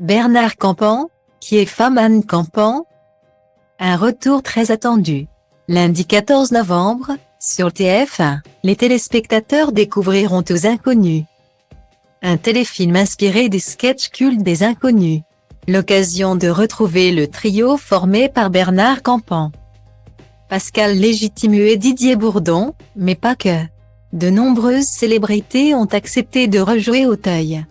Bernard Campan, qui est femme Anne Campan? Un retour très attendu. Lundi 14 novembre, sur TF1, les téléspectateurs découvriront Aux Inconnus. Un téléfilm inspiré des sketchs cultes des Inconnus. L'occasion de retrouver le trio formé par Bernard Campan, Pascal Légitimu et Didier Bourdon, mais pas que. De nombreuses célébrités ont accepté de rejouer Auteuil,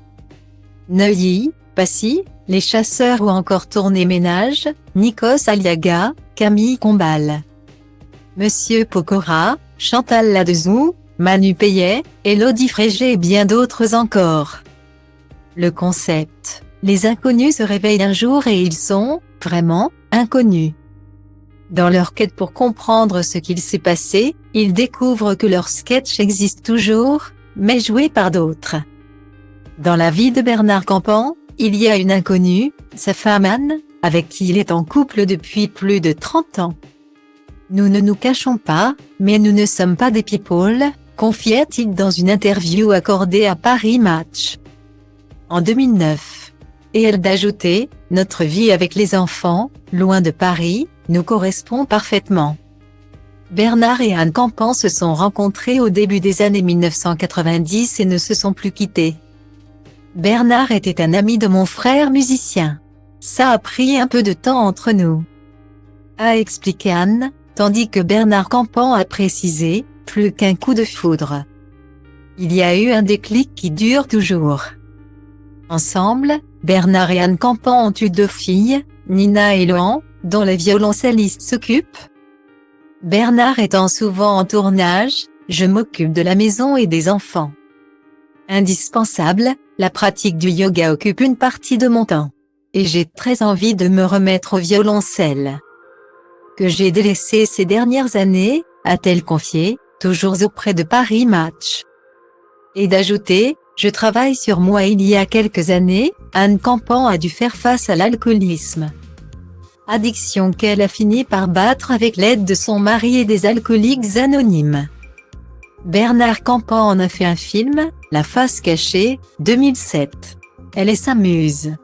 Neuilly, Passy, Les Chasseurs ou encore Tourné Ménage, Nikos Aliaga, Camille Combal, Monsieur Pokora, Chantal Ladezoux, Manu Payet, Élodie Frégé et bien d'autres encore. Le concept: les inconnus se réveillent un jour et ils sont, vraiment, inconnus. Dans leur quête pour comprendre ce qu'il s'est passé, ils découvrent que leur sketch existe toujours, mais joué par d'autres. Dans la vie de Bernard Campan, il y a une inconnue, sa femme Anne, avec qui il est en couple depuis plus de 30 ans. Nous ne nous cachons pas, mais nous ne sommes pas des people, confiait-il dans une interview accordée à Paris Match en 2009. Et elle d'ajouter: notre vie avec les enfants, loin de Paris, nous correspond parfaitement. Bernard et Anne Campan se sont rencontrés au début des années 1990 et ne se sont plus quittés. Bernard était un ami de mon frère musicien. Ça a pris un peu de temps entre nous, a expliqué Anne, tandis que Bernard Campan a précisé: plus qu'un coup de foudre. Il y a eu un déclic qui dure toujours. Ensemble, Bernard et Anne Campan ont eu 2 filles, Nina et Loan, dont le violoncelliste s'occupe. Bernard étant souvent en tournage, je m'occupe de la maison et des enfants. Indispensable, la pratique du yoga occupe une partie de mon temps. Et j'ai très envie de me remettre au violoncelle, que j'ai délaissé ces dernières années, a-t-elle confié, toujours auprès de Paris Match. Et d'ajouter: je travaille sur moi. Il y a quelques années, Anne Campan a dû faire face à l'alcoolisme. Addiction qu'elle a fini par battre avec l'aide de son mari et des alcooliques anonymes. Bernard Campan en a fait un film, La face cachée, 2007. Elle est sa muse.